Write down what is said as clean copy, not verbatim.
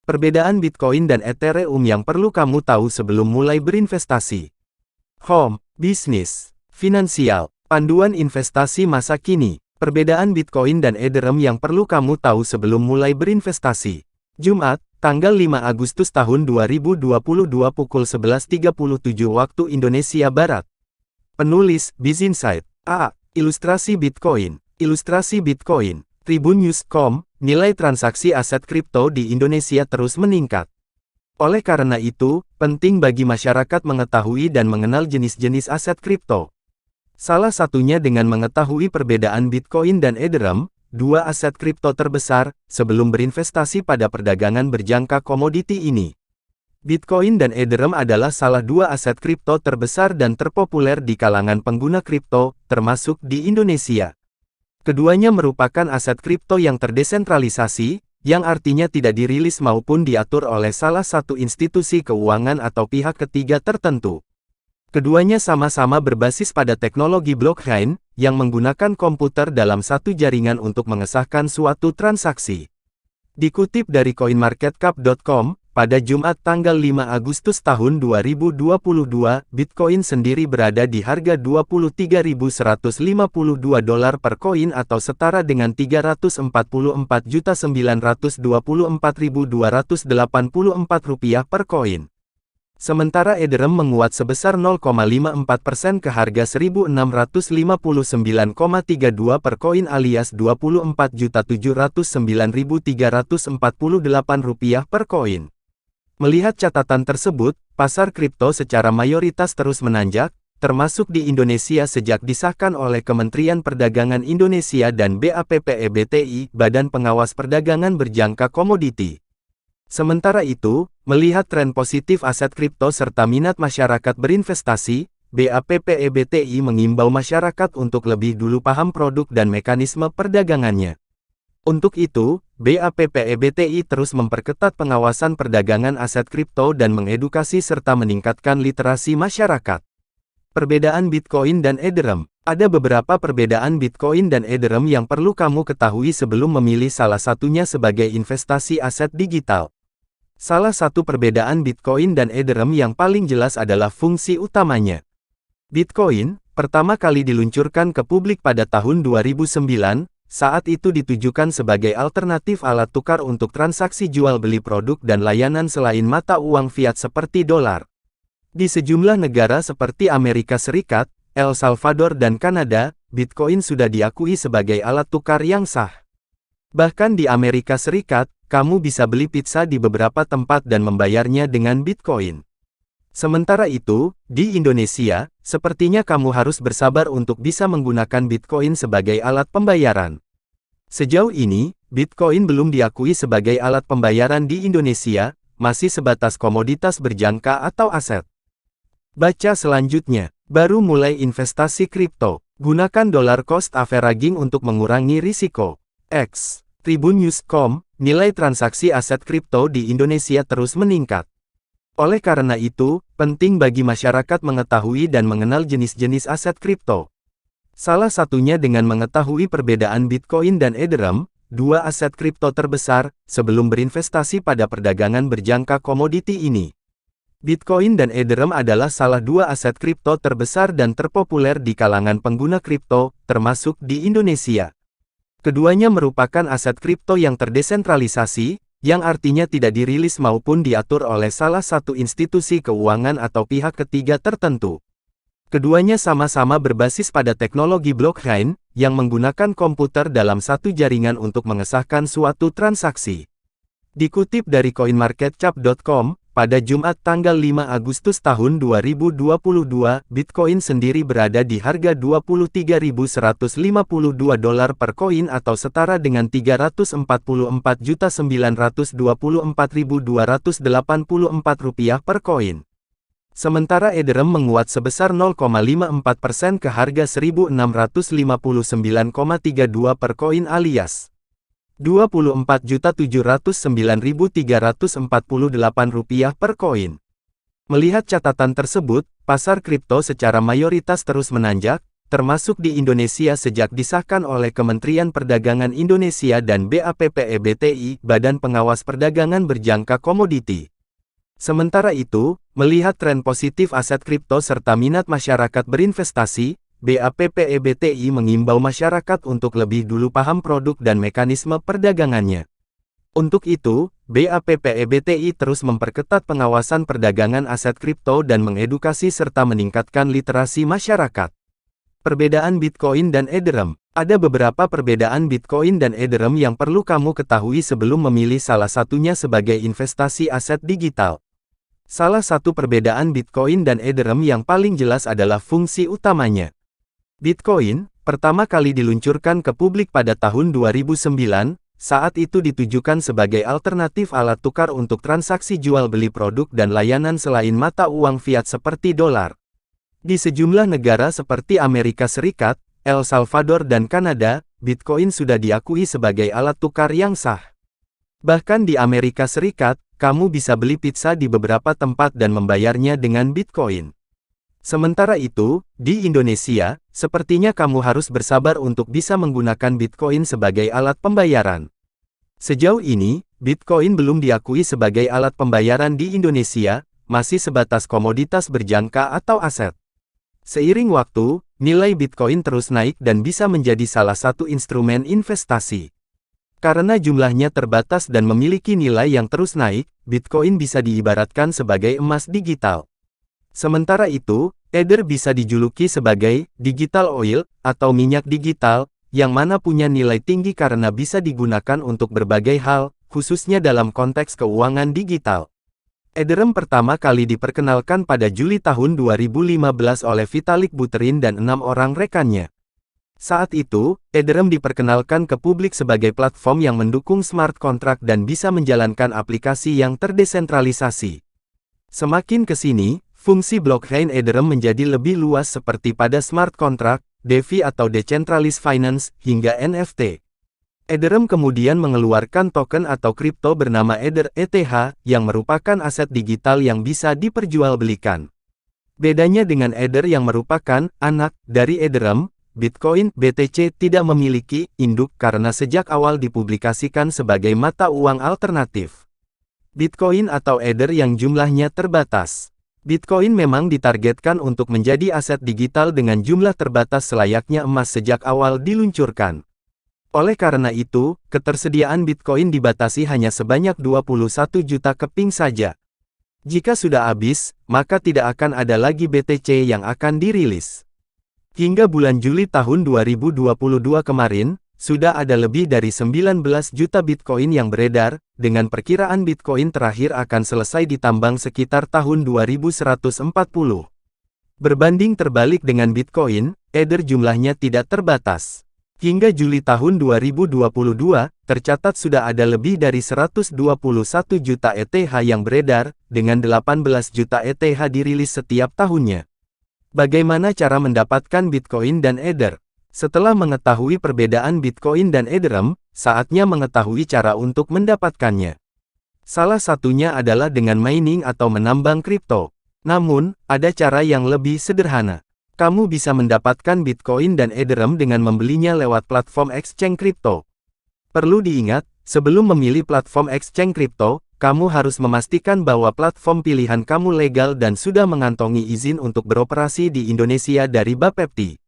Perbedaan Bitcoin dan Ethereum yang perlu kamu tahu sebelum mulai berinvestasi. Home, bisnis, finansial, panduan investasi masa kini. Perbedaan Bitcoin dan Ethereum yang perlu kamu tahu sebelum mulai berinvestasi. Jumat, tanggal 5 Agustus tahun 2022 pukul 11.37 waktu Indonesia Barat. Penulis, BizInsight. A. Ilustrasi Bitcoin. Ilustrasi Bitcoin. Tribunnews.com, nilai transaksi aset kripto di Indonesia terus meningkat. Oleh karena itu, penting bagi masyarakat mengetahui dan mengenal jenis-jenis aset kripto. Salah satunya dengan mengetahui perbedaan Bitcoin dan Ethereum, dua aset kripto terbesar, sebelum berinvestasi pada perdagangan berjangka komoditi ini. Bitcoin dan Ethereum adalah salah dua aset kripto terbesar dan terpopuler di kalangan pengguna kripto, termasuk di Indonesia. Keduanya merupakan aset kripto yang terdesentralisasi, yang artinya tidak dirilis maupun diatur oleh salah satu institusi keuangan atau pihak ketiga tertentu. Keduanya sama-sama berbasis pada teknologi blockchain, yang menggunakan komputer dalam satu jaringan untuk mengesahkan suatu transaksi. Dikutip dari CoinMarketCap.com, pada Jumat tanggal 5 Agustus tahun 2022, Bitcoin sendiri berada di harga $23.152 per koin atau setara dengan Rp344.924.284 per koin. Sementara Ethereum menguat sebesar 0,54% ke harga $1.659,32 per koin alias Rp24.709.348 per koin. Melihat catatan tersebut, pasar kripto secara mayoritas terus menanjak, termasuk di Indonesia sejak disahkan oleh Kementerian Perdagangan Indonesia dan BAPPEBTI, Badan Pengawas Perdagangan Berjangka Komoditi. Sementara itu, melihat tren positif aset kripto serta minat masyarakat berinvestasi, BAPPEBTI mengimbau masyarakat untuk lebih dulu paham produk dan mekanisme perdagangannya. Untuk itu, BAPPEBTI terus memperketat pengawasan perdagangan aset kripto dan mengedukasi serta meningkatkan literasi masyarakat. Perbedaan Bitcoin dan Ethereum. Ada beberapa perbedaan Bitcoin dan Ethereum yang perlu kamu ketahui sebelum memilih salah satunya sebagai investasi aset digital. Salah satu perbedaan Bitcoin dan Ethereum yang paling jelas adalah fungsi utamanya. Bitcoin, pertama kali diluncurkan ke publik pada tahun 2009, saat itu ditujukan sebagai alternatif alat tukar untuk transaksi jual beli produk dan layanan selain mata uang fiat seperti dolar. Di sejumlah negara seperti Amerika Serikat, El Salvador dan Kanada, Bitcoin sudah diakui sebagai alat tukar yang sah. Bahkan di Amerika Serikat, kamu bisa beli pizza di beberapa tempat dan membayarnya dengan Bitcoin. Sementara itu, di Indonesia, sepertinya kamu harus bersabar untuk bisa menggunakan Bitcoin sebagai alat pembayaran. Sejauh ini, Bitcoin belum diakui sebagai alat pembayaran di Indonesia, masih sebatas komoditas berjangka atau aset. Baca selanjutnya, baru mulai investasi kripto. Gunakan dollar cost averaging untuk mengurangi risiko. X. Tribunnews.com, nilai transaksi aset kripto di Indonesia terus meningkat. Oleh karena itu, penting bagi masyarakat mengetahui dan mengenal jenis-jenis aset kripto. Salah satunya dengan mengetahui perbedaan Bitcoin dan Ethereum, dua aset kripto terbesar, sebelum berinvestasi pada perdagangan berjangka komoditi ini. Bitcoin dan Ethereum adalah salah dua aset kripto terbesar dan terpopuler di kalangan pengguna kripto, termasuk di Indonesia. Keduanya merupakan aset kripto yang terdesentralisasi, yang artinya tidak dirilis maupun diatur oleh salah satu institusi keuangan atau pihak ketiga tertentu. Keduanya sama-sama berbasis pada teknologi blockchain, yang menggunakan komputer dalam satu jaringan untuk mengesahkan suatu transaksi. Dikutip dari CoinMarketCap.com, pada Jumat tanggal 5 Agustus tahun 2022, Bitcoin sendiri berada di harga $23.152 per koin atau setara dengan Rp344.924.284 per koin. Sementara Ethereum menguat sebesar 0,54% ke harga $1.659,32 per koin alias Rp24.709.348 per koin. Melihat catatan tersebut, pasar kripto secara mayoritas terus menanjak, termasuk di Indonesia sejak disahkan oleh Kementerian Perdagangan Indonesia dan BAPPE-BTI, Badan Pengawas Perdagangan Berjangka Komoditi. Sementara itu, melihat tren positif aset kripto serta minat masyarakat berinvestasi, BAPPE-BTI mengimbau masyarakat untuk lebih dulu paham produk dan mekanisme perdagangannya. Untuk itu, BAPPE-BTI terus memperketat pengawasan perdagangan aset kripto dan mengedukasi serta meningkatkan literasi masyarakat. Perbedaan Bitcoin dan Ethereum. Ada beberapa perbedaan Bitcoin dan Ethereum yang perlu kamu ketahui sebelum memilih salah satunya sebagai investasi aset digital. Salah satu perbedaan Bitcoin dan Ethereum yang paling jelas adalah fungsi utamanya. Bitcoin, pertama kali diluncurkan ke publik pada tahun 2009, saat itu ditujukan sebagai alternatif alat tukar untuk transaksi jual beli produk dan layanan selain mata uang fiat seperti dolar. Di sejumlah negara seperti Amerika Serikat, El Salvador dan Kanada, Bitcoin sudah diakui sebagai alat tukar yang sah. Bahkan di Amerika Serikat, kamu bisa beli pizza di beberapa tempat dan membayarnya dengan Bitcoin. Sementara itu, di Indonesia, sepertinya kamu harus bersabar untuk bisa menggunakan Bitcoin sebagai alat pembayaran. Sejauh ini, Bitcoin belum diakui sebagai alat pembayaran di Indonesia, masih sebatas komoditas berjangka atau aset. Seiring waktu, nilai Bitcoin terus naik dan bisa menjadi salah satu instrumen investasi. Karena jumlahnya terbatas dan memiliki nilai yang terus naik, Bitcoin bisa diibaratkan sebagai emas digital. Sementara itu, Ether bisa dijuluki sebagai digital oil atau minyak digital, yang mana punya nilai tinggi karena bisa digunakan untuk berbagai hal, khususnya dalam konteks keuangan digital. Ethereum pertama kali diperkenalkan pada Juli tahun 2015 oleh Vitalik Buterin dan 6 orang rekannya. Saat itu, Ethereum diperkenalkan ke publik sebagai platform yang mendukung smart contract dan bisa menjalankan aplikasi yang terdesentralisasi. Semakin ke sini, fungsi blockchain Ethereum menjadi lebih luas seperti pada smart contract, DeFi atau Decentralized Finance, hingga NFT. Ethereum kemudian mengeluarkan token atau kripto bernama Ether (ETH) yang merupakan aset digital yang bisa diperjualbelikan. Bedanya dengan Ether yang merupakan anak dari Ethereum, Bitcoin (BTC) tidak memiliki induk karena sejak awal dipublikasikan sebagai mata uang alternatif. Bitcoin atau Ether yang jumlahnya terbatas. Bitcoin memang ditargetkan untuk menjadi aset digital dengan jumlah terbatas selayaknya emas sejak awal diluncurkan. Oleh karena itu, ketersediaan Bitcoin dibatasi hanya sebanyak 21 juta keping saja. Jika sudah habis, maka tidak akan ada lagi BTC yang akan dirilis. Hingga bulan Juli tahun 2022 kemarin, sudah ada lebih dari 19 juta Bitcoin yang beredar, dengan perkiraan Bitcoin terakhir akan selesai ditambang sekitar tahun 2140. Berbanding terbalik dengan Bitcoin, Ether jumlahnya tidak terbatas. Hingga Juli tahun 2022, tercatat sudah ada lebih dari 121 juta ETH yang beredar, dengan 18 juta ETH dirilis setiap tahunnya. Bagaimana cara mendapatkan Bitcoin dan Ether? Setelah mengetahui perbedaan Bitcoin dan Ethereum, saatnya mengetahui cara untuk mendapatkannya. Salah satunya adalah dengan mining atau menambang kripto. Namun, ada cara yang lebih sederhana. Kamu bisa mendapatkan Bitcoin dan Ethereum dengan membelinya lewat platform exchange kripto. Perlu diingat, sebelum memilih platform exchange kripto, kamu harus memastikan bahwa platform pilihan kamu legal dan sudah mengantongi izin untuk beroperasi di Indonesia dari BAPEPTI.